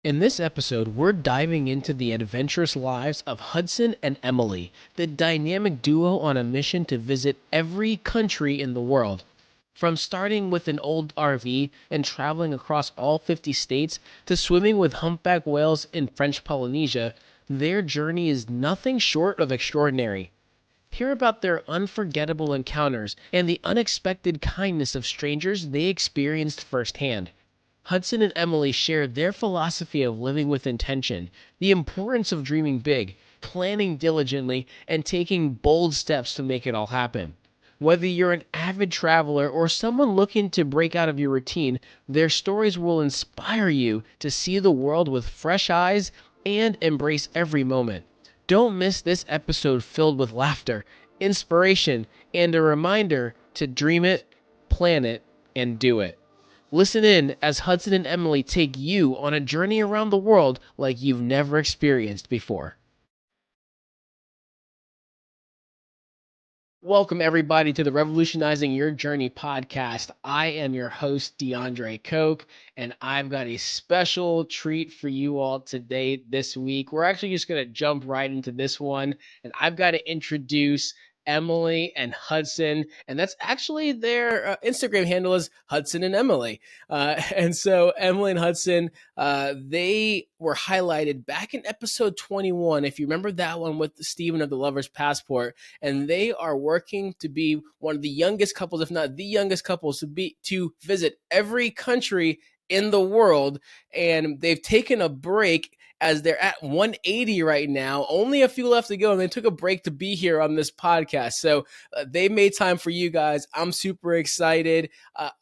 In this episode, we're diving into the adventurous lives of Hudson and Emily, the dynamic duo on a mission to visit every country in the world. From starting with an old RV and traveling across all 50 states to swimming with humpback whales in French Polynesia, their journey is nothing short of extraordinary. Hear about their unforgettable encounters and the unexpected kindness of strangers they experienced firsthand. Hudson and Emily share their philosophy of living with intention, the importance of dreaming big, planning diligently, and taking bold steps to make it all happen. Whether you're an avid traveler or someone looking to break out of your routine, their stories will inspire you to see the world with fresh eyes and embrace every moment. Don't miss this episode filled with laughter, inspiration, and a reminder to dream it, plan it, and do it. Listen in as Hudson and Emily take you on a journey around the world like you've never experienced before. Welcome, everybody, to the Revolutionizing Your Journey podcast. I am your host, DeAndre Coke, and I've got a special treat for you all today this week. We're actually just going to jump right into this one, and I've got to introduce Emily and Hudson, and that's actually their Instagram handle is Hudson and Emily. And so Emily and Hudson, they were highlighted back in episode 21. If you remember that one with Stephen of the Lover's Passport, and they are working to be one of the youngest couples, if not the youngest couples, to visit every country in the world. And they've taken a break as they're at 180 right now, only a few left to go, and they took a break to be here on this podcast. So they made time for you guys. I'm super excited.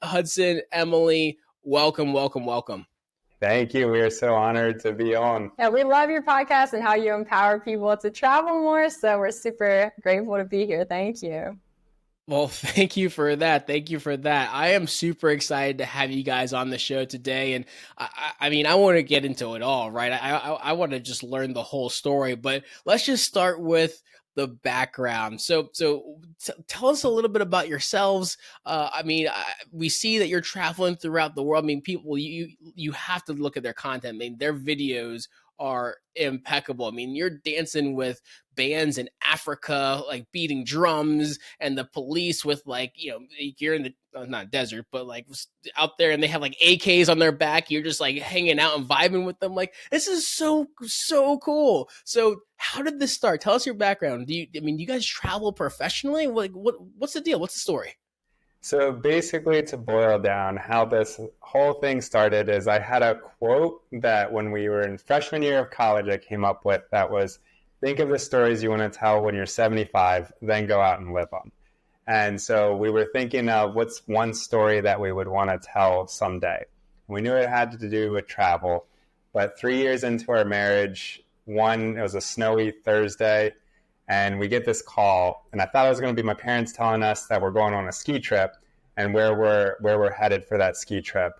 Hudson, Emily, welcome, welcome, welcome. Thank you. We are so honored to be on. Yeah, we love your podcast and how you empower people to travel more. So we're super grateful to be here. Thank you. Well, thank you for that. Thank you for that. I am super excited to have you guys on the show today. And I mean, I want to get into it all, right? I want to just learn the whole story, but let's just start with the background. So tell us a little bit about yourselves. We see that you're traveling throughout the world. I mean, people, you have to look at their content. I mean, their videos are impeccable. I mean, you're dancing with bands in Africa, like beating drums, and the police with like, you're in the not desert, but like out there, and they have like AKs on their back. You're just like hanging out and vibing with them. Like, this is so cool. So how did this start? Tell us your background. Do you guys travel professionally? Like, what's the deal? What's the story? So basically, to boil down how this whole thing started is I had a quote that when we were in freshman year of college, I came up with that was, think of the stories you want to tell when you're 75, then go out and live them. And so we were thinking of what's one story that we would want to tell someday. We knew it had to do with travel, but 3 years into our marriage, it was a snowy Thursday, and we get this call, and I thought it was going to be my parents telling us that we're going on a ski trip and where we're headed for that ski trip.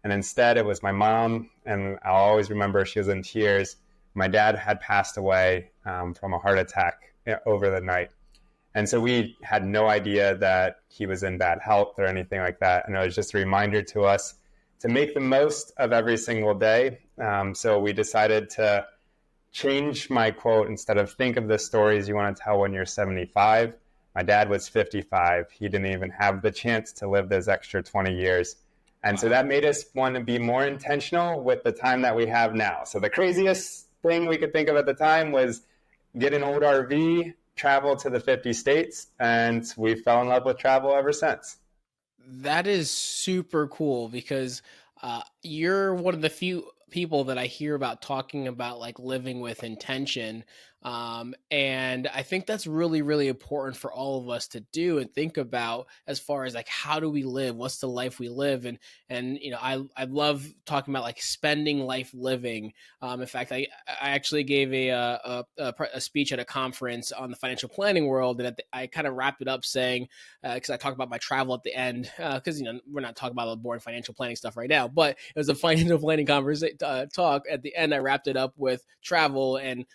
And instead, it was my mom, and I'll always remember she was in tears. My dad had passed away from a heart attack over the night. And so we had no idea that he was in bad health or anything like that. And it was just a reminder to us to make the most of every single day. So we decided to change my quote. Instead of think of the stories you want to tell when you're 75. My dad was 55. He didn't even have the chance to live those extra 20 years. And so that made us want to be more intentional with the time that we have now. So the craziest thing we could think of at the time was get an old RV, travel to the 50 states, and we fell in love with travel ever since. That is super cool because you're one of the few people that I hear about talking about like living with intention. And I think that's really, really important for all of us to do and think about as far as like, how do we live? What's the life we live? And I love talking about like spending life living. In fact, I actually gave a speech at a conference on the financial planning world. And I kind of wrapped it up saying, cause I talked about my travel at the end, cause we're not talking about the boring financial planning stuff right now, but it was a financial planning conversation talk. At the end, I wrapped it up with travel and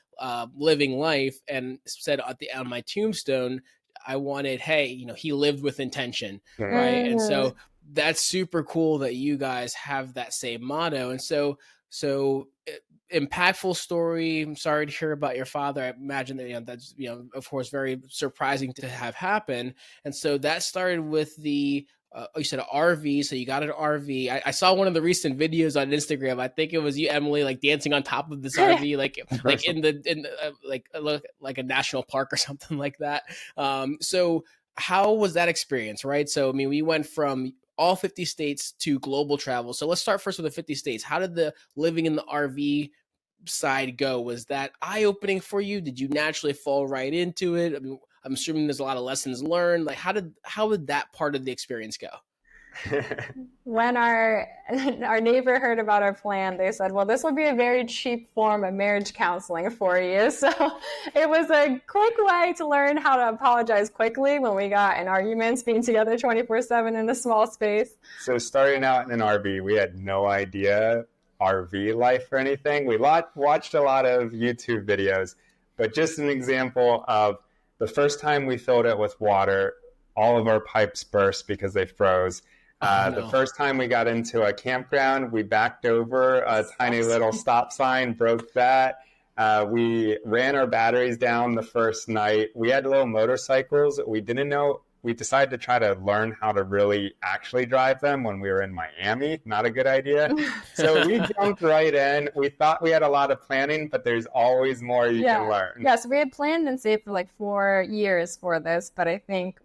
living life, and said on my tombstone, I wanted, hey, he lived with intention, right? And so That's super cool that you guys have that same motto. And so impactful story. I'm sorry to hear about your father. I imagine that, that's, of course, very surprising to have happen. And so that started with the, you said an RV. So you got an RV. I saw one of the recent videos on Instagram. I think it was you, Emily, like dancing on top of this RV, like like a national park or something like that. So how was that experience, right? So, I mean, we went from all 50 states to global travel. So let's start first with the 50 states. How did the living in the RV side go? Was that eye-opening for you? Did you naturally fall right into it? I mean, I'm assuming there's a lot of lessons learned. Like how did that part of the experience go? When our neighbor heard about our plan, they said, well, this will be a very cheap form of marriage counseling for you. So it was a quick way to learn how to apologize quickly when we got in arguments, being together 24/7 in a small space. So starting out in an RV, we had no idea RV life or anything. We watched a lot of YouTube videos, but just an example of the first time we filled it with water, all of our pipes burst because they froze. The first time we got into a campground, we backed over a tiny little stop sign, broke that. We ran our batteries down the first night. We had little motorcycles. We didn't know. We decided to try to learn how to really actually drive them when we were in Miami. Not a good idea. So we jumped right in. We thought we had a lot of planning, but there's always more you can learn. Yeah, so we had planned and saved for like 4 years for this, but I think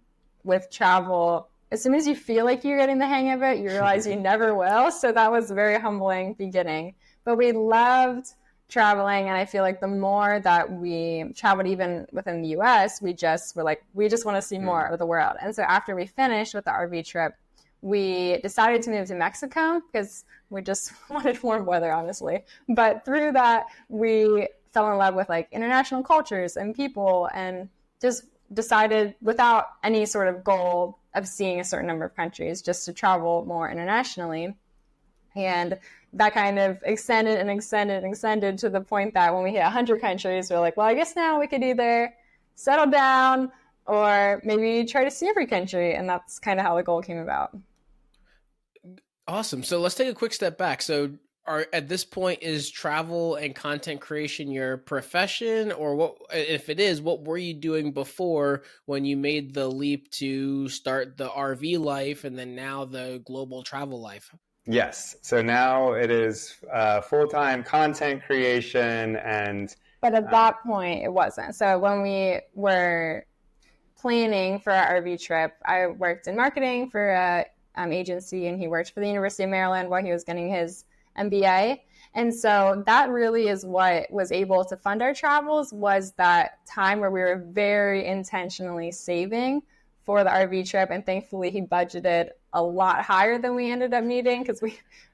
with travel, as soon as you feel like you're getting the hang of it, you realize you never will. So that was a very humbling beginning. But we loved traveling, and I feel like the more that we traveled, even within the US, we just were like, we just want to see more of the world. And so after we finished with the RV trip, we decided to move to Mexico because we just wanted warm weather, honestly. But through that, we fell in love with like international cultures and people, and just decided without any sort of goal of seeing a certain number of countries, just to travel more internationally. And that kind of extended to the point that when we hit 100 countries, we're like, well, I guess now we could either settle down or maybe try to see every country. And that's kind of how the goal came about. Awesome. So let's take a quick step back. So at this point, is travel and content creation your profession, or what, if it is, what were you doing before when you made the leap to start the RV life and then now the global travel life? Yes. So now it is full-time content creation. But at that point, it wasn't. So when we were planning for our RV trip, I worked in marketing for an agency, and he worked for the University of Maryland while he was getting his MBA. And so that really is what was able to fund our travels, was that time where we were very intentionally saving for the RV trip. And thankfully he budgeted a lot higher than we ended up needing, because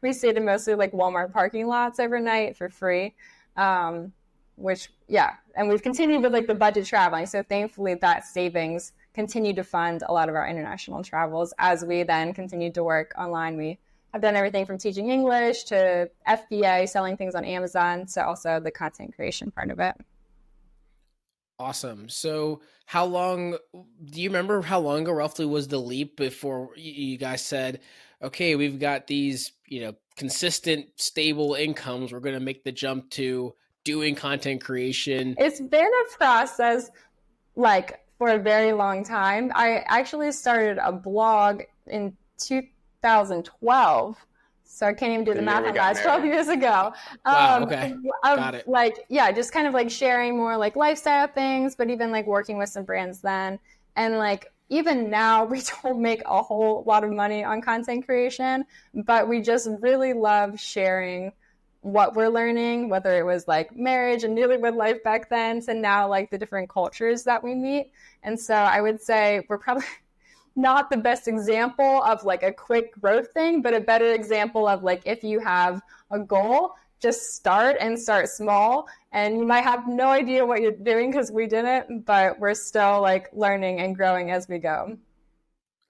we stayed in mostly like Walmart parking lots overnight for free. And we've continued with like the budget traveling. So thankfully that savings continued to fund a lot of our international travels. As we then continued to work online, we have done everything from teaching English to FBA, selling things on Amazon, to also the content creation part of it. Awesome. So do you remember how long ago roughly was the leap before you guys said, okay, we've got these, consistent, stable incomes. We're going to make the jump to doing content creation? It's been a process, like, for a very long time. I actually started a blog in 2012. So I can't even do the math on that. It's 12 years ago. Wow, okay. Got it. Just kind of like sharing more like lifestyle things, but even like working with some brands then. And like, even now we don't make a whole lot of money on content creation, but we just really love sharing what we're learning, whether it was like marriage and newlywed life back then to now like the different cultures that we meet. And so I would say we're probably not the best example of like a quick growth thing, but a better example of like, if you have a goal, just start small, and you might have no idea what you're doing because we didn't, but we're still like learning and growing as we go.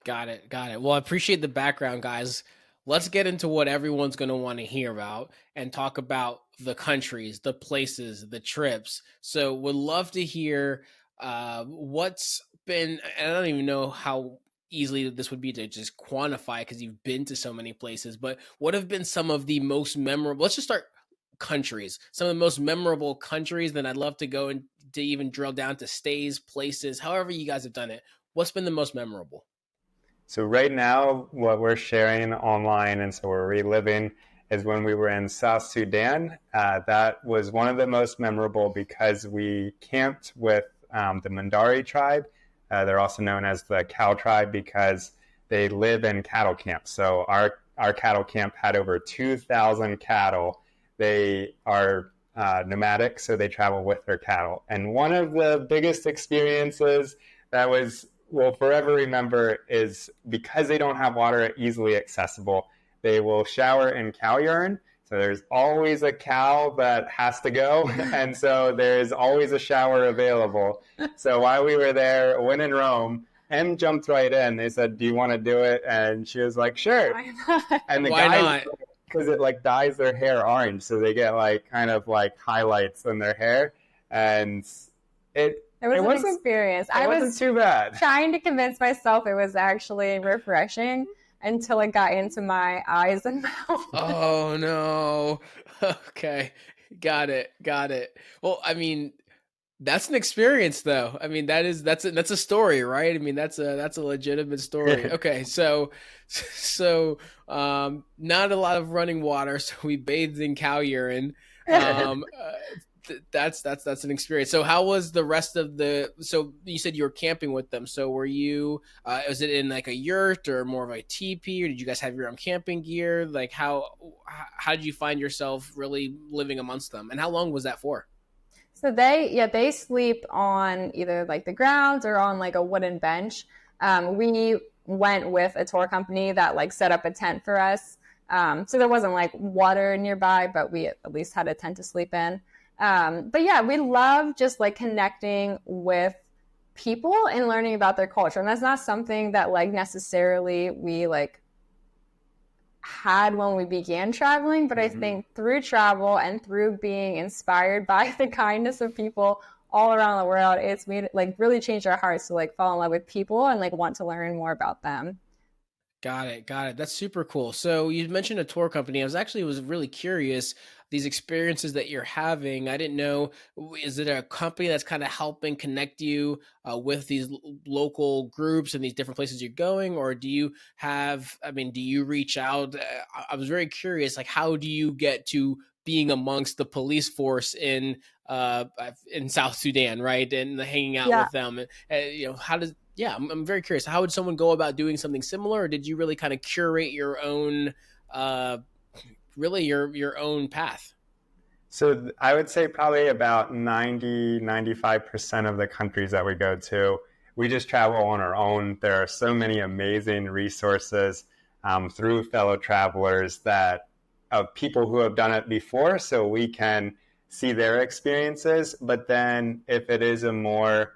Got it. Well, I appreciate the background, guys. Let's get into what everyone's going to want to hear about and talk about the countries, the places, the trips. So would love to hear what's been, and I don't even know how easily this would be to just quantify because you've been to so many places, but what have been some of the most memorable, let's just start countries, some of the most memorable countries, then I'd love to go and to even drill down to stays, places, however you guys have done it. What's been the most memorable? So right now, what we're sharing online, and so we're reliving, is when we were in South Sudan. That was one of the most memorable because we camped with the Mandari tribe. They're also known as the cow tribe because they live in cattle camps. So our cattle camp had over 2,000 cattle. They are nomadic, so they travel with their cattle. And one of the biggest experiences that we'll forever remember is because they don't have water easily accessible, they will shower in cow urine. So there's always a cow that has to go, and so there's always a shower available. So while we were there, when in Rome, Em jumped right in. They said, "Do you want to do it?" And she was like, "Sure." And the Why guys, not? because it like dyes their hair orange, so they get like kind of like highlights in their hair, and it was an experience. It wasn't too bad. Trying to convince myself it was actually refreshing until it got into my eyes and mouth. Oh no. Okay. Got it. Well, I mean, that's an experience though. I mean, that's a story, right? I mean, that's a legitimate story. Okay. So not a lot of running water. So we bathed in cow urine. That's an experience. So how was the rest of so you said you were camping with them. So were you, was it in like a yurt or more of a teepee, or did you guys have your own camping gear? Like how did you find yourself really living amongst them? And how long was that for? So they sleep on either like the grounds or on like a wooden bench. We went with a tour company that like set up a tent for us. So there wasn't like water nearby, but we at least had a tent to sleep in. But yeah, we love just like connecting with people and learning about their culture. And that's not something that like necessarily we like had when we began traveling, but I think through travel and through being inspired by the kindness of people all around the world, it's made it like really change our hearts to like fall in love with people and like want to learn more about them. Got it. That's super cool. So you mentioned a tour company. I was really curious, these experiences that you're having. I didn't know, is it a company that's kind of helping connect you with these local groups and these different places you're going? Or do you reach out? I was very curious, like, how do you get to being amongst the police force in South Sudan, right? And hanging out with them, I'm very curious. How would someone go about doing something similar, or did you really kind of curate your own, your own path? So I would say probably about 95% of the countries that we go to, we just travel on our own. There are so many amazing resources through fellow travelers of people who have done it before, so we can see their experiences. But then if it is a more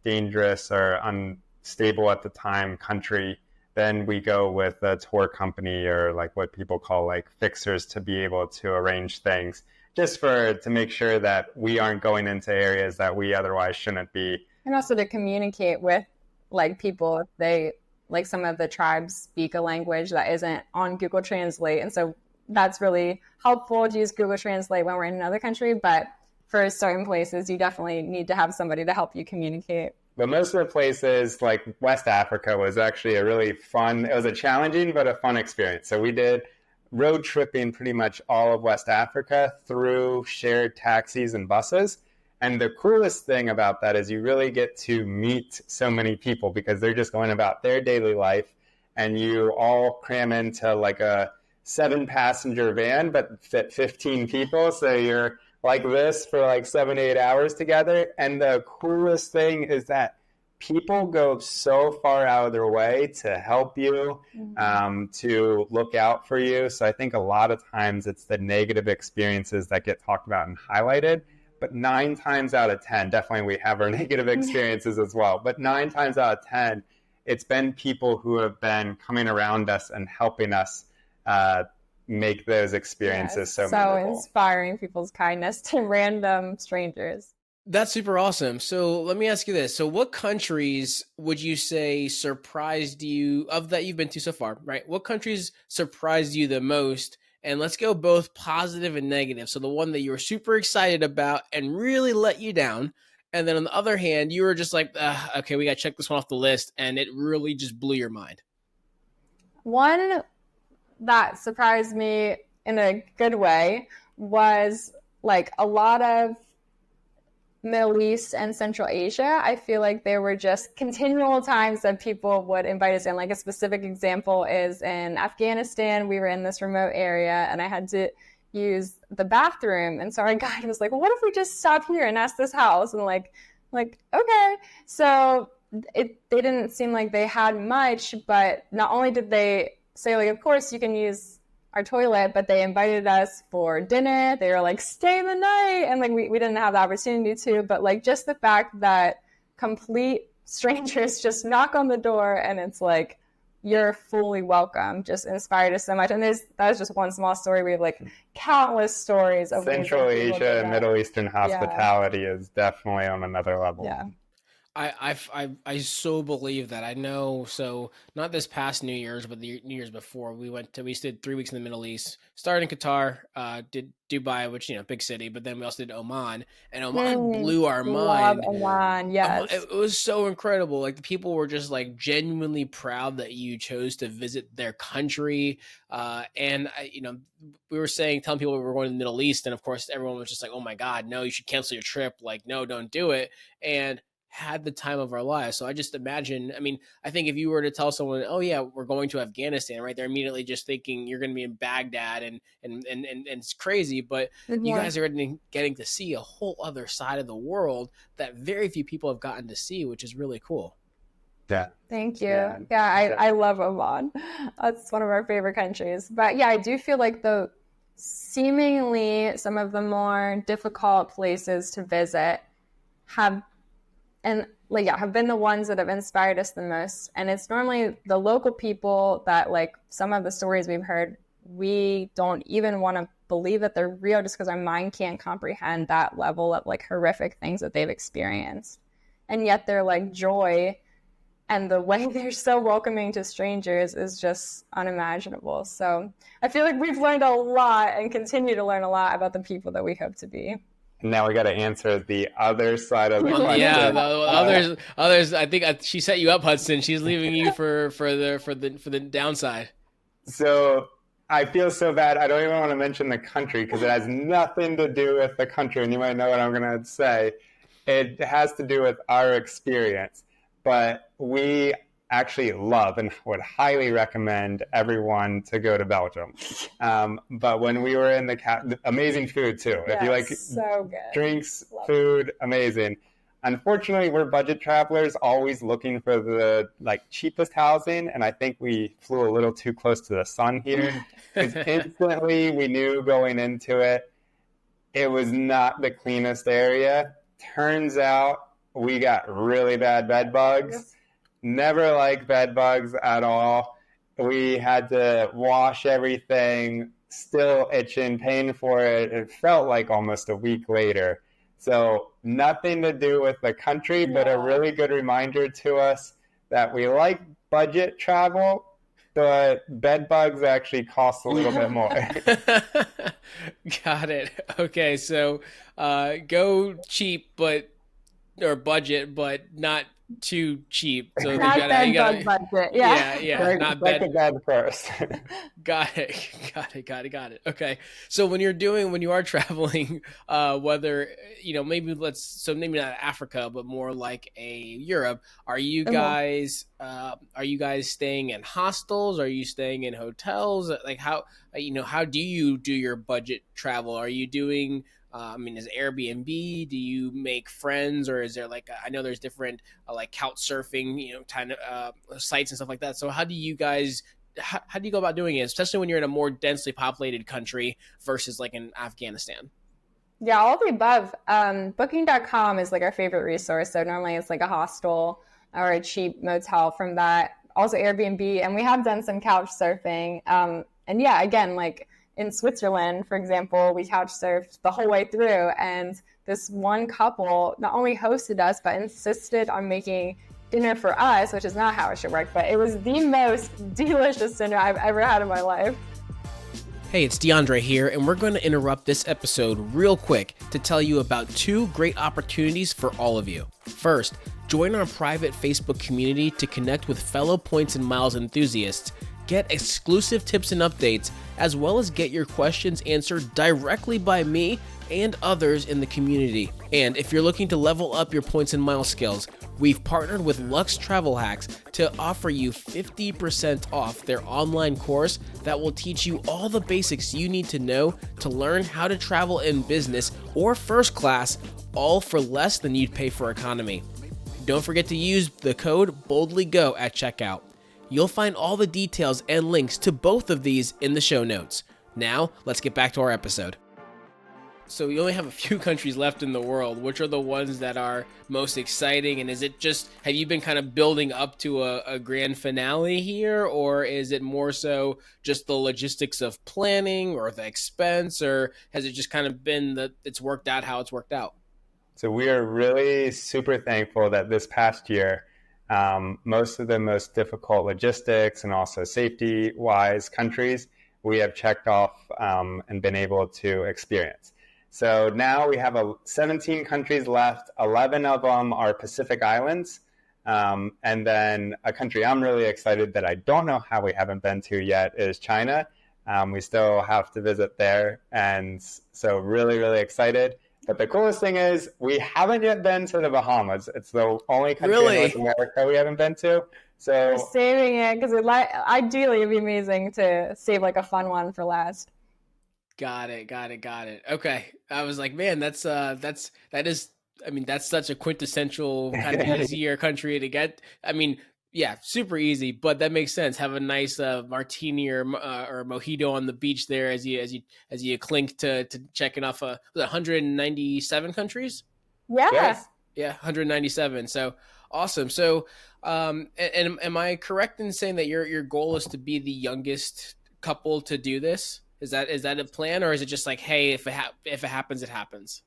dangerous or unstable at the time country, then we go with a tour company or like what people call like fixers to be able to arrange things just to make sure that we aren't going into areas that we otherwise shouldn't be. And also to communicate with like people if they, like some of the tribes speak a language that isn't on Google Translate. And so that's really helpful to use Google Translate when we're in another country. But for certain places, you definitely need to have somebody to help you communicate. But most of the places, like West Africa, was actually it was a challenging but a fun experience. So we did road tripping pretty much all of West Africa through shared taxis and buses. And the coolest thing about that is you really get to meet so many people because they're just going about their daily life, and you all cram into like a 7-passenger van, but fit 15 people. So you're like this for like 7-8 hours together. And the coolest thing is that people go so far out of their way to help you, to look out for you. So I think a lot of times it's the negative experiences that get talked about and highlighted. But 9 times out of 10, definitely we have our negative experiences as well. But 9 times out of 10, it's been people who have been coming around us and helping us make those experiences so memorable. Inspiring, people's kindness to random strangers. That's super awesome. So let me ask you this. So what countries would you say surprised you of that you've been to so far, right? What countries surprised you the most? And let's go both positive and negative. So the one that you were super excited about and really let you down. And then on the other hand, you were just like, okay, we got to check this one off the list. And it really just blew your mind. One that surprised me in a good way was like a lot of Middle East and Central Asia. I feel like there were just continual times that people would invite us in. Like a specific example is in Afghanistan. We were in this remote area and I had to use the bathroom. And so our guide was like, well, what if we just stop here and ask this house? And like, okay. So they didn't seem like they had much, but not only did they say like, of course you can use our toilet, but they invited us for dinner. They were like, stay the night. And like, we didn't have the opportunity to, but like just the fact that complete strangers just knock on the door and it's like, you're fully welcome, just inspired us so much. And that was just one small story. We have like countless stories of Central Asia and Middle Eastern hospitality is definitely on another level. Yeah. I so believe that. I know. So not this past New Year's, but the New Year's before, we did 3 weeks in the Middle East. Started in Qatar, did Dubai, which big city, but then we also did Oman, and Oman blew our mind. Oman, yes. It was so incredible. Like the people were just like genuinely proud that you chose to visit their country. And we were telling people we were going to the Middle East, and of course everyone was just like, "Oh my God, no, you should cancel your trip." Like, no, don't do it. And had the time of our lives. So I just imagine, I think if you were to tell someone, oh yeah, we're going to Afghanistan, right? They're immediately just thinking you're going to be in Baghdad and it's crazy, but you guys are getting to see a whole other side of the world that very few people have gotten to see, which is really cool. Yeah. Thank you. Yeah, I love Oman. That's one of our favorite countries. But yeah, I do feel like seemingly some of the more difficult places to visit have been the ones that have inspired us the most. And it's normally the local people that, like, some of the stories we've heard, we don't even want to believe that they're real just because our mind can't comprehend that level of like horrific things that they've experienced. And yet they're like joy, and the way they're so welcoming to strangers is just unimaginable. So I feel like we've learned a lot and continue to learn a lot about the people that we hope to be. Now we got to answer the other side of the question. Yeah, others. I think she set you up, Hudson. She's leaving you for the downside. So I feel so bad. I don't even want to mention the country because it has nothing to do with the country, and you might know what I'm going to say. It has to do with our experience, but we actually love and would highly recommend everyone to go to Belgium. But when we were in amazing food too. Yeah, if you like so good. Drinks, food, amazing. Unfortunately, we're budget travelers, always looking for the cheapest housing, and I think we flew a little too close to the sun here. Because instantly we knew going into it, it was not the cleanest area. Turns out we got really bad bed bugs. Yes. Never liked bed bugs at all. We had to wash everything, still itching, paying for it. It felt like almost a week later. So nothing to do with the country, but a really good reminder to us that we like budget travel, but bed bugs actually cost a little bit more. Got it. Okay, so go cheap, or budget, but not too cheap. So you gotta budget. Yeah. Not bad. Bed first. Got it. Okay. So when you are traveling, whether maybe not Africa, but more like a Europe, are you guys staying in hostels? Are you staying in hotels? Like how do you do your budget travel? Are you doing is Airbnb? Do you make friends, or is there I know there's different couch surfing, kind of sites and stuff like that. So how do you go about doing it, especially when you're in a more densely populated country versus like in Afghanistan? Yeah, all of the above. Booking.com is like our favorite resource. So normally it's like a hostel or a cheap motel from that. Also Airbnb, and we have done some couch surfing. And yeah, again, like in Switzerland, for example, we couch surfed the whole way through, and this one couple not only hosted us, but insisted on making dinner for us, which is not how it should work, but it was the most delicious dinner I've ever had in my life. Hey, it's DeAndre here, and we're going to interrupt this episode real quick to tell you about 2 great opportunities for all of you. First, join our private Facebook community to connect with fellow Points and Miles enthusiasts, get exclusive tips and updates, as well as get your questions answered directly by me and others in the community. And if you're looking to level up your Points and Miles skills, we've partnered with Lux Travel Hacks to offer you 50% off their online course that will teach you all the basics you need to know to learn how to travel in business or first class, all for less than you'd pay for economy. Don't forget to use the code BOLDLYGO at checkout. You'll find all the details and links to both of these in the show notes. Now, let's get back to our episode. So we only have a few countries left in the world. Which are the ones that are most exciting? And is it just, have you been kind of building up to a grand finale here? Or is it more so just the logistics of planning or the expense? Or has it just kind of been that it's worked out how it's worked out? So we are really super thankful that this past year, most of the most difficult logistics and also safety-wise countries we have checked off and been able to experience. So now we have 17 countries left. 11 of them are Pacific Islands. And then a country I'm really excited that I don't know how we haven't been to yet is China. We still have to visit there. And so really, really excited. But the coolest thing is we haven't yet been to the Bahamas. It's the only country in North America we haven't been to. So we're saving it because ideally it'd be amazing to save like a fun one for last. Got it. Okay. I was like, man, that's such a quintessential kind of easier country to get. I mean, yeah, super easy, but that makes sense. Have a nice martini or mojito on the beach there as you clink to checking off 197 countries. Yeah. Yes. Yeah, 197. So awesome. So, and am I correct in saying that your goal is to be the youngest couple to do this? Is that a plan, or is it just like, hey, if it happens, it happens?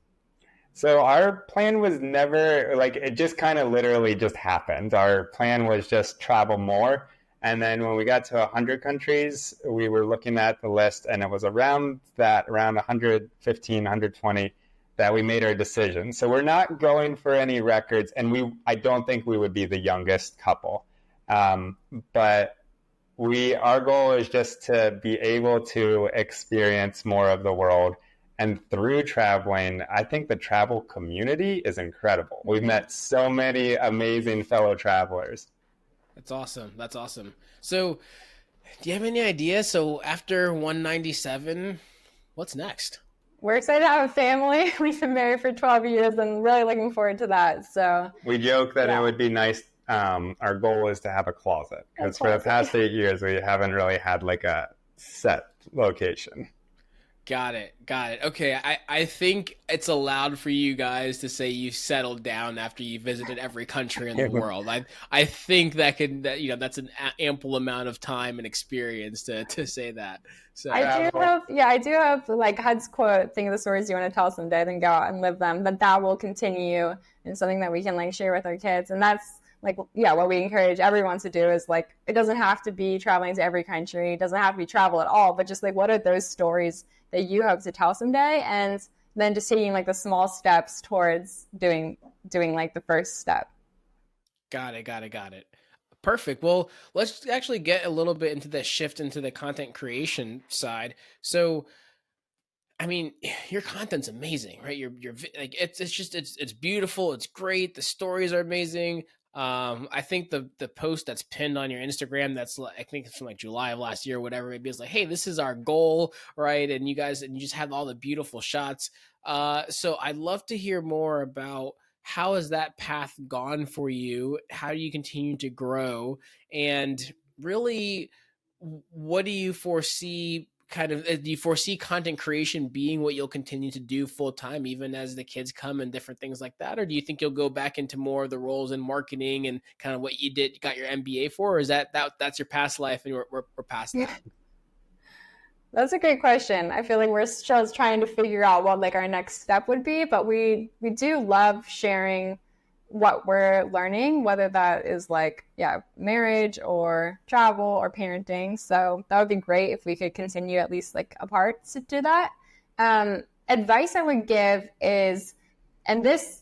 So our plan was never like, it just kind of literally just happened. Our plan was just travel more. And then when we got to 100 countries, we were looking at the list, and it was around 115, 120 that we made our decision. So we're not going for any records, and I don't think we would be the youngest couple. But our goal is just to be able to experience more of the world. And through traveling, I think the travel community is incredible. We've met so many amazing fellow travelers. That's awesome. So do you have any idea? So after 197, what's next? We're excited to have a family. We've been married for 12 years and really looking forward to that. So we joke that it would be nice. Our goal is to have a closet, because for the past 8 years, we haven't really had like a set location. Got it. Okay, I think it's allowed for you guys to say you settled down after you visited every country in the world. I think that's an ample amount of time and experience to say that. So I do hope like Hud's quote, think of the stories you want to tell someday, then go out and live them. But that will continue and something that we can like share with our kids. And that's what we encourage everyone to do is like, it doesn't have to be traveling to every country. It doesn't have to be travel at all, but just like, what are those stories that you hope to tell someday? And then just taking like the small steps towards doing like the first step. Got it. Perfect. Well, let's actually get a little bit into the shift into the content creation side. So, I mean, your content's amazing, right? You're like, it's beautiful. It's great. The stories are amazing. I think the post that's pinned on your Instagram, I think it's from like July of last year or whatever, maybe it's like, hey, this is our goal, right? And you just have all the beautiful shots. So I'd love to hear more about how has that path gone for you? How do you continue to grow? And really, what do you foresee do you foresee content creation being what you'll continue to do full time, even as the kids come and different things like that? Or do you think you'll go back into more of the roles in marketing and kind of what you got your MBA for? Or is that's your past life and we're past that? That's a great question. I feel like we're still trying to figure out what like our next step would be, but we do love sharing what we're learning, whether that is like, yeah, marriage or travel or parenting. So that would be great if we could continue at least like a part to do that. Advice I would give is, and this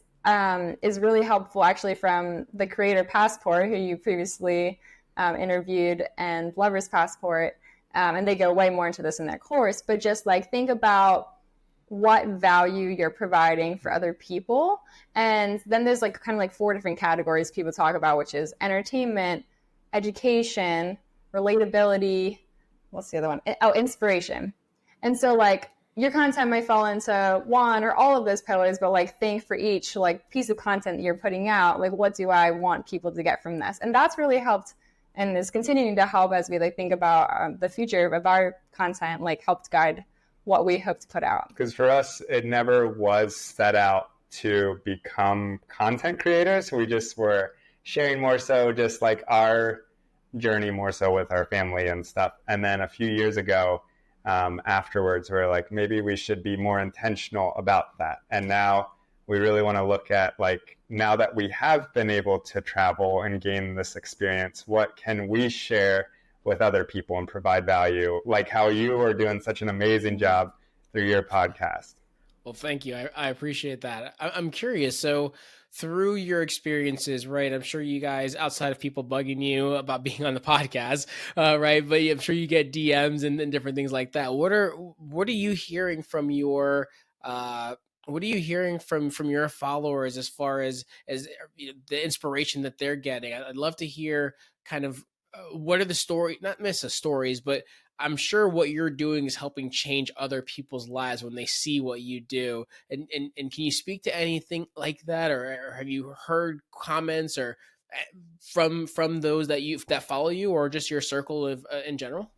is really helpful actually from the creator Passport, who you previously interviewed, and Lover's Passport. And they go way more into this in their course, but just like think about what value you're providing for other people. And then there's like kind of like 4 different categories people talk about, which is entertainment, education, relatability. What's the other one? Oh, inspiration. And so like your content might fall into one or all of those pillars, but like think for each like piece of content you're putting out, like what do I want people to get from this? And that's really helped and is continuing to help as we like think about the future of our content, like helped guide what we hope to put out. Because for us, it never was set out to become content creators. We just were sharing more so just like our journey more so with our family and stuff. And then a few years ago, afterwards, we were like, maybe we should be more intentional about that. And now we really want to look at like, now that we have been able to travel and gain this experience, what can we share with other people and provide value, like how you are doing such an amazing job through your podcast. Well, thank you. I appreciate that. I'm curious. So through your experiences, right, I'm sure you guys, outside of people bugging you about being on the podcast, right, but I'm sure you get DMs and different things like that. What are you hearing from your what are you hearing from your followers as far as the inspiration that they're getting? I'd love to hear kind of what are the stories, not necessarily stories, but I'm sure what you're doing is helping change other people's lives when they see what you do. And can you speak to anything like that, or have you heard comments or from those that follow you, or just your circle of in general?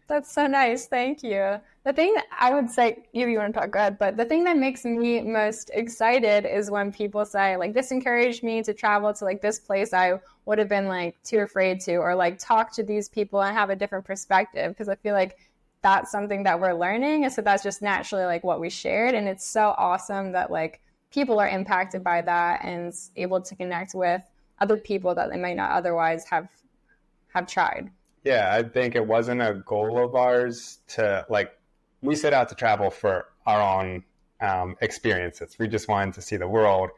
That's so nice. Thank you. The thing that I would say, you want to talk, go ahead, but the thing that makes me most excited is when people say, like, this encouraged me to travel to, like, this place I would have been, like, too afraid to, or, like, talk to these people and have a different perspective, because I feel like that's something that we're learning, and so that's just naturally, like, what we shared, and it's so awesome that, like, people are impacted by that and able to connect with other people that they might not otherwise have tried. Yeah, I think it wasn't a goal of ours to, like, we set out to travel for our own experiences. We just wanted to see the world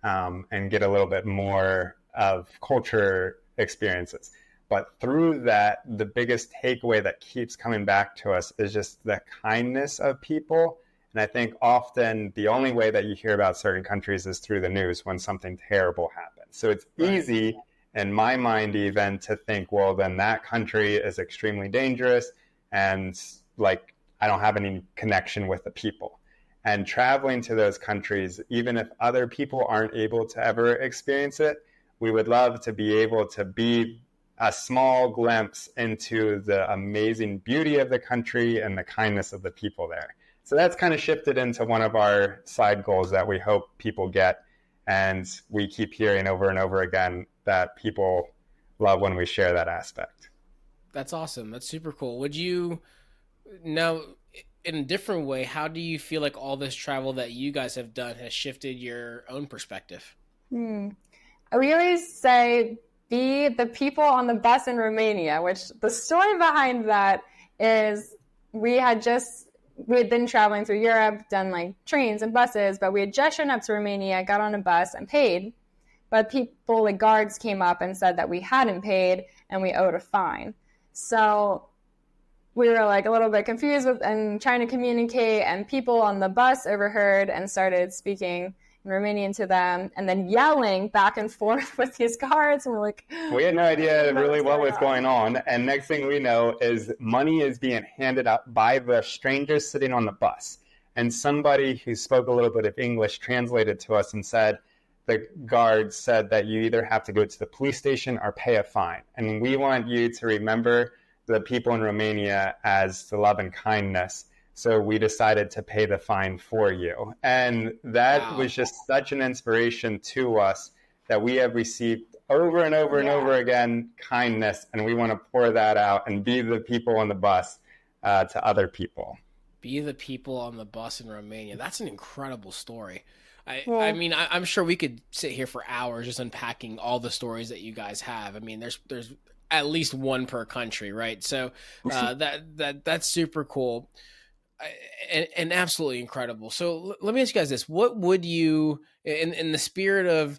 and get a little bit more of culture experiences. But through that, the biggest takeaway that keeps coming back to us is just the kindness of people. And I think often the only way that you hear about certain countries is through the news when something terrible happens. So it's easy in my mind even to think, well, then that country is extremely dangerous and like I don't have any connection with the people. And traveling to those countries, even if other people aren't able to ever experience it, we would love to be able to be a small glimpse into the amazing beauty of the country and the kindness of the people there. So that's kind of shifted into one of our side goals that we hope people get. And we keep hearing over and over again that people love when we share that aspect. That's awesome. That's super cool. Would you, now in a different way, how do you feel like all this travel that you guys have done has shifted your own perspective? We always say, be the people on the bus in Romania, which the story behind that is we had been traveling through Europe, done like trains and buses, but we had just shown up to Romania, got on a bus and paid. But people, like guards, came up and said that we hadn't paid and we owed a fine. So we were like a little bit confused and trying to communicate, and people on the bus overheard and started speaking in Romanian to them and then yelling back and forth with these guards. And we're like, we had no idea really what was going on. And next thing we know is money is being handed out by the strangers sitting on the bus. And somebody who spoke a little bit of English translated to us and said, the guards said that you either have to go to the police station or pay a fine. And we want you to remember the people in Romania as the love and kindness. So we decided to pay the fine for you. And that was just such an inspiration to us that we have received over and over and over again kindness. And we want to pour that out and be the people on the bus to other people. Be the people on the bus in Romania. That's an incredible story. I Well, mean, I'm sure we could sit here for hours just unpacking all the stories that you guys have. I mean, there's at least one per country, right? So that's super cool. And absolutely incredible. So let me ask you guys this: what would you, in the spirit of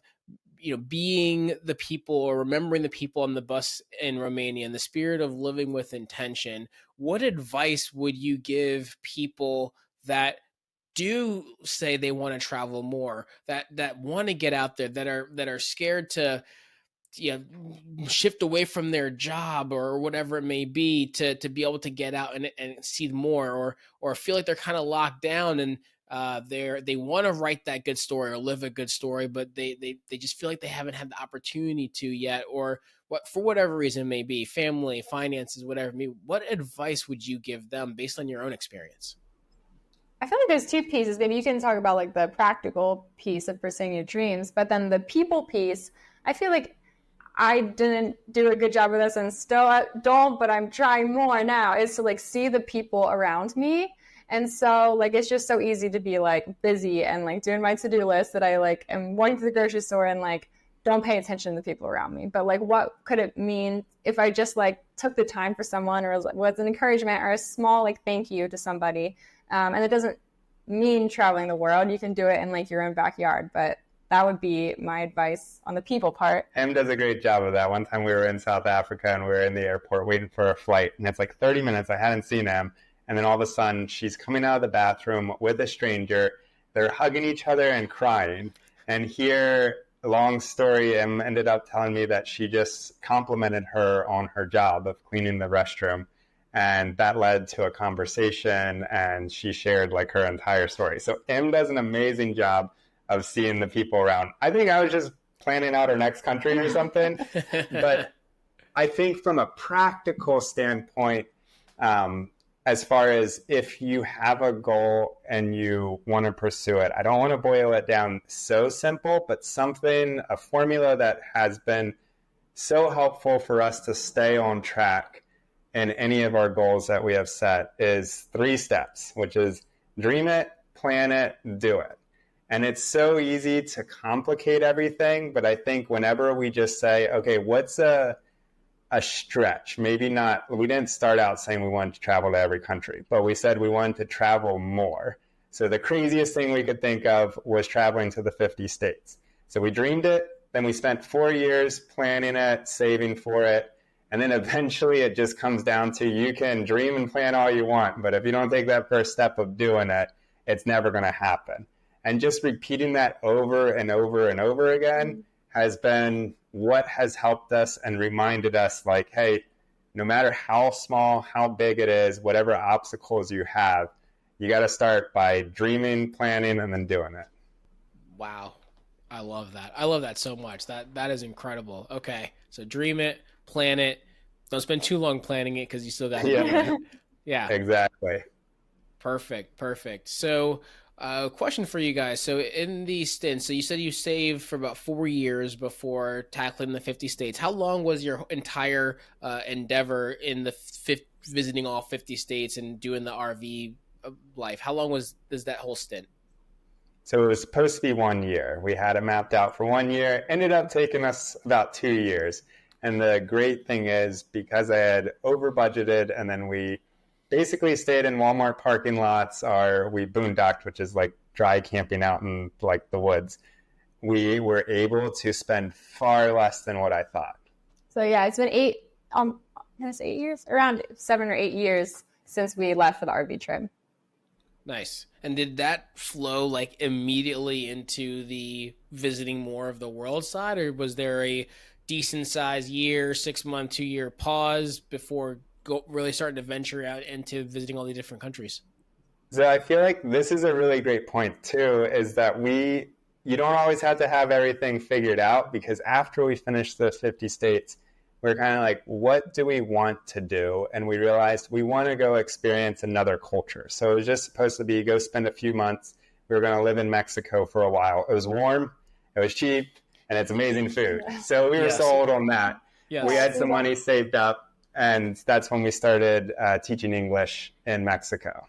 being the people or remembering the people on the bus in Romania, in the spirit of living with intention, what advice would you give people that do say they want to travel more, that want to get out there, that are scared to shift away from their job or whatever it may be to be able to get out and see more, or feel like they're kind of locked down and they want to write that good story or live a good story, but they just feel like they haven't had the opportunity to yet, or what, for whatever reason it may be, family, finances, whatever it may be. What advice would you give them based on your own experience? I feel like there's two pieces. Maybe you can talk about like the practical piece of pursuing your dreams, but then the people piece, I feel like I didn't do a good job of this and still don't, but I'm trying more now, is to like see the people around me. And so like it's just so easy to be like busy and like doing my to-do list that I like am going to the grocery store and like don't pay attention to the people around me. But like what could it mean if I just like took the time for someone, or was an encouragement or a small like thank you to somebody? And it doesn't mean traveling the world. You can do it in like your own backyard, but that would be my advice on the people part. Em does a great job of that. One time we were in South Africa and we were in the airport waiting for a flight, and it's like 30 minutes. I hadn't seen Em. And then all of a sudden she's coming out of the bathroom with a stranger. They're hugging each other and crying. And here, long story, Em ended up telling me that she just complimented her on her job of cleaning the restroom. And that led to a conversation, and she shared like her entire story. So Em does an amazing job of seeing the people around. I think I was just planning out our next country or something. But I think from a practical standpoint, as far as if you have a goal and you want to pursue it, I don't want to boil it down so simple, but a formula that has been so helpful for us to stay on track in any of our goals that we have set is 3 steps, which is dream it, plan it, do it. And it's so easy to complicate everything, but I think whenever we just say, okay, what's a stretch? Maybe not, we didn't start out saying we wanted to travel to every country, but we said we wanted to travel more. So the craziest thing we could think of was traveling to the 50 states. So we dreamed it, then we spent 4 years planning it, saving for it, and then eventually it just comes down to you can dream and plan all you want, but if you don't take that first step of doing it, it's never going to happen. And just repeating that over and over and over again has been what has helped us and reminded us like, hey, no matter how small, how big it is, whatever obstacles you have, you got to start by dreaming, planning, and then doing it. Wow. I love that. I love that so much. That is incredible. Okay. So dream it, plan it. Don't spend too long planning it because you still got to do it. Yeah. Exactly. Perfect. So question for you guys. So in these stints, so you said you saved for about 4 years before tackling the 50 states. How long was your entire endeavor in the visiting all 50 states and doing the RV life? How long was that whole stint? So it was supposed to be 1 year. We had it mapped out for 1 year. Ended up taking us about 2 years. And the great thing is because I had over budgeted, and then we basically stayed in Walmart parking lots, or we boondocked, which is like dry camping out in like the woods. We were able to spend far less than what I thought. So yeah, it's been 8 years, around 7 or 8 years since we left for the RV trip. Nice. And did that flow like immediately into the visiting more of the world side, or was there a decent sized year, 6 month, 2 year pause before really starting to venture out into visiting all the different countries? So I feel like this is a really great point too, is that you don't always have to have everything figured out, because after we finished the 50 states, we're kind of like, what do we want to do? And we realized we want to go experience another culture. So it was just supposed to be go spend a few months. We were going to live in Mexico for a while. It was warm, it was cheap, and it's amazing food. So we were sold on that. Yes. We had some money saved up. And that's when we started teaching English in Mexico.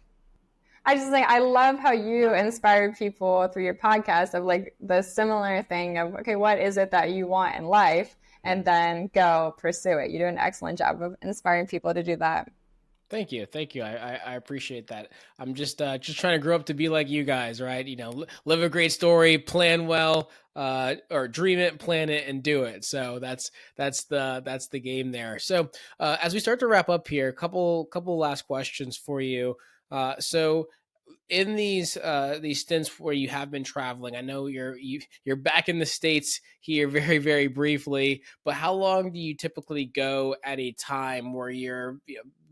I just think I love how you inspire people through your podcast of like the similar thing of, okay, what is it that you want in life? And then go pursue it. You do an excellent job of inspiring people to do that. Thank you. I appreciate that. I'm just trying to grow up to be like you guys, right? Live a great story, plan well, or dream it, plan it, and do it. So that's the game there. So as we start to wrap up here, couple last questions for you. So in these stints where you have been traveling, I know you're back in the States here very, very briefly, but how long do you typically go at a time where you're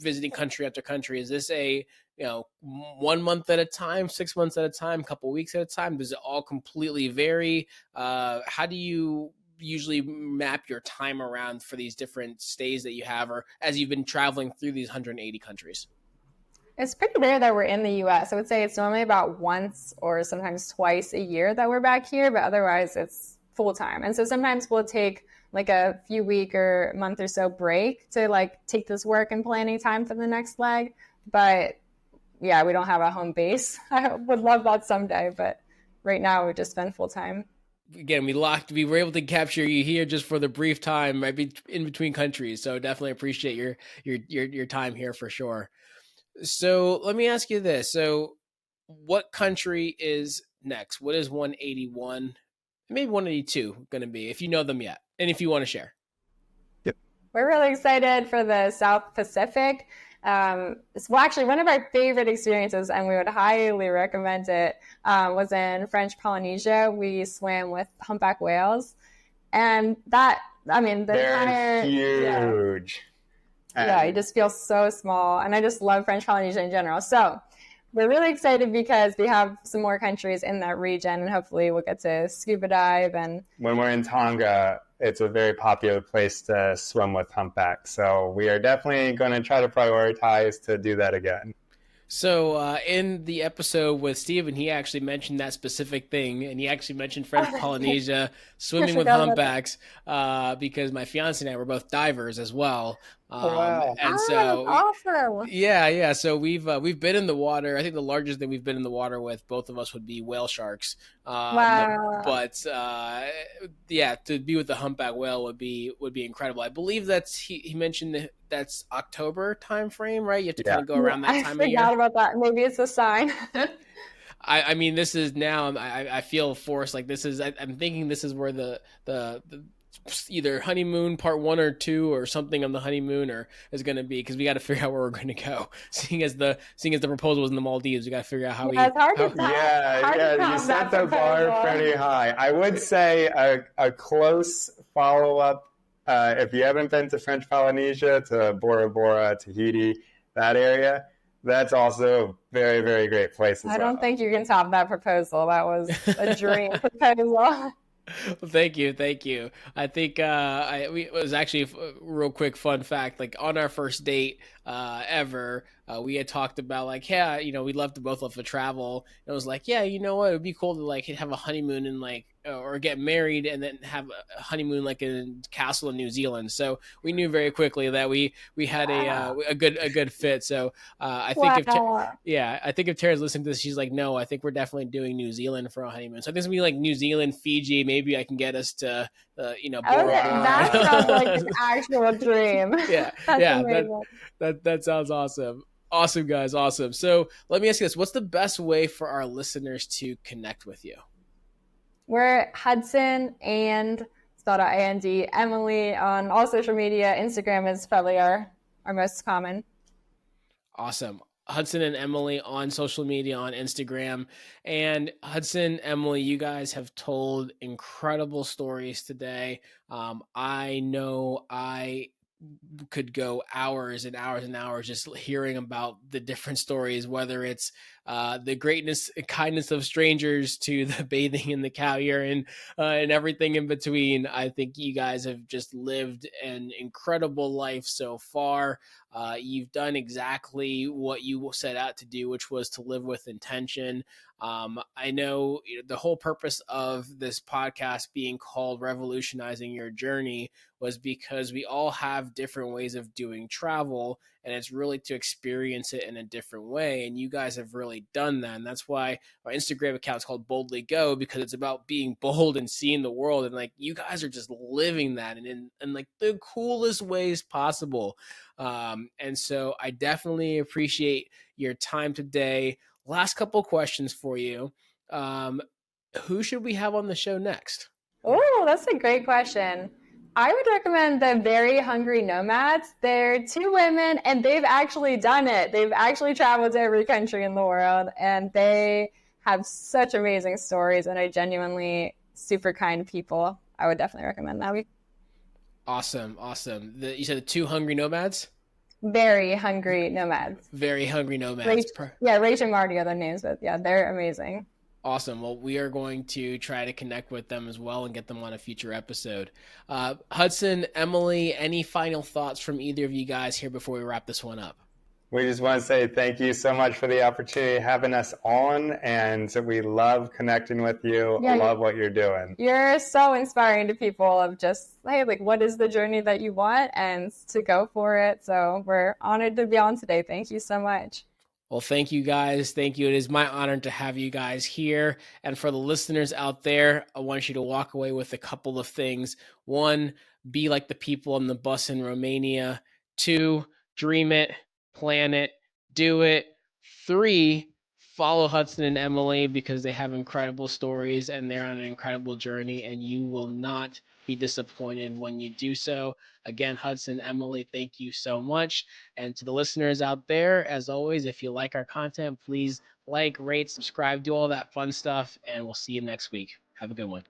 visiting country after country? Is this a 1 month at a time, 6 months at a time, couple weeks at a time? Does it all completely vary? How do you usually map your time around for these different stays that you have, or as you've been traveling through these 180 countries? It's pretty rare that we're in the US. I would say it's normally about once or sometimes twice a year that we're back here, but otherwise it's full time. And so sometimes we'll take like a few week or month or so break to like take this work and planning time for the next leg. But yeah, we don't have a home base. I would love that someday, but right now we've just been full time. Again, we were able to capture you here just for the brief time, might be in between countries. So definitely appreciate your time here for sure. So let me ask you this. So what country is next? What is 181, maybe 182 going to be, if you know them yet, and if you want to share? Yep. We're really excited for the South Pacific. It's actually one of our favorite experiences, and we would highly recommend it, was in French Polynesia. We swam with humpback whales, and they're huge. Yeah, you just feel so small. And I just love French Polynesia in general. So we're really excited because we have some more countries in that region, and hopefully we'll get to scuba dive. And when we're in Tonga, it's a very popular place to swim with humpbacks. So we are definitely going to try to prioritize to do that again. So in the episode with Steven, he actually mentioned that specific thing, and he actually mentioned French Polynesia, swimming with humpbacks, because my fiance and I were both divers as well. Wow. And so awesome. Yeah. So we've been in the water. I think the largest that we've been in the water with both of us would be whale sharks. Wow. But yeah, to be with the humpback whale would be incredible. I believe he mentioned that's October time frame, right? You have to kind of go around that time of year. I forgot about that. Maybe it's a sign. I mean, this is now. I feel forced. Like this is. I'm thinking this is where the either honeymoon part 1 or 2 or something on the honeymoon is going to be, because we got to figure out where we're going to go. Seeing as the proposal was in the Maldives, we got to figure out how it's hard to tell. You set the bar pretty high. I would say a close follow up. If you haven't been to French Polynesia, to Bora, Tahiti, that area, that's also a very, very great place as I don't think you can top that proposal. That was a dream proposal. Well, thank you. I think it was actually a real quick fun fact. Like on our first date ever, we had talked about like, yeah, we'd both love to travel. And it was like, yeah, you know what, it'd be cool to like have a honeymoon and like, or get married and then have a honeymoon like in Castle in New Zealand. So we knew very quickly that we had a good fit. So I think I think if Tara's listening to this, she's like, no, I think we're definitely doing New Zealand for a honeymoon. So I think it's gonna be like New Zealand, Fiji. Maybe I can get us to Bora. That sounds like an actual dream. Yeah, that sounds awesome. Awesome, guys. Awesome. So let me ask you this. What's the best way for our listeners to connect with you? We're Hudson and spelled out A-N-D, Emily on all social media. Instagram is probably our most common. Awesome. Hudson and Emily on social media, on Instagram. And Hudson, Emily, you guys have told incredible stories today. I know I could go hours and hours and hours just hearing about the different stories, whether it's the greatness and kindness of strangers to the bathing in the cow urine and everything in between. I think you guys have just lived an incredible life so far. You've done exactly what you set out to do, which was to live with intention. I know, the whole purpose of this podcast being called Revolutionizing Your Journey was because we all have different ways of doing travel, and it's really to experience it in a different way. And you guys have really done that. And that's why our Instagram account is called Boldly Go, because it's about being bold and seeing the world. And like, you guys are just living that and in like the coolest ways possible. And so I definitely appreciate your time today. Last couple questions for you. Who should we have on the show next? Oh, that's a great question. I would recommend the Very Hungry Nomads. They're two women, and they've actually done it. They've actually traveled to every country in the world, and they have such amazing stories and are genuinely super kind people. I would definitely recommend that. Awesome. You said the two hungry nomads? Very Hungry Nomads. Very Hungry Nomads. Rach and Marty are their names, but yeah, they're amazing. Awesome. Well, we are going to try to connect with them as well and get them on a future episode. Hudson, Emily, any final thoughts from either of you guys here before we wrap this one up? We just want to say thank you so much for the opportunity of having us on, and we love connecting with you. Yeah, love what you're doing. You're so inspiring to people of just, hey, like, what is the journey that you want, and to go for it. So we're honored to be on today. Thank you so much. Well, thank you guys. Thank you. It is my honor to have you guys here. And for the listeners out there, I want you to walk away with a couple of things. One, be like the people on the bus in Romania. Two, dream it, plan it, do it. Three, follow Hudson and Emily because they have incredible stories and they're on an incredible journey, and you will not be disappointed when you do so. Again, Hudson, Emily, thank you so much. And to the listeners out there, as always, if you like our content, please like, rate, subscribe, do all that fun stuff, and we'll see you next week. Have a good one.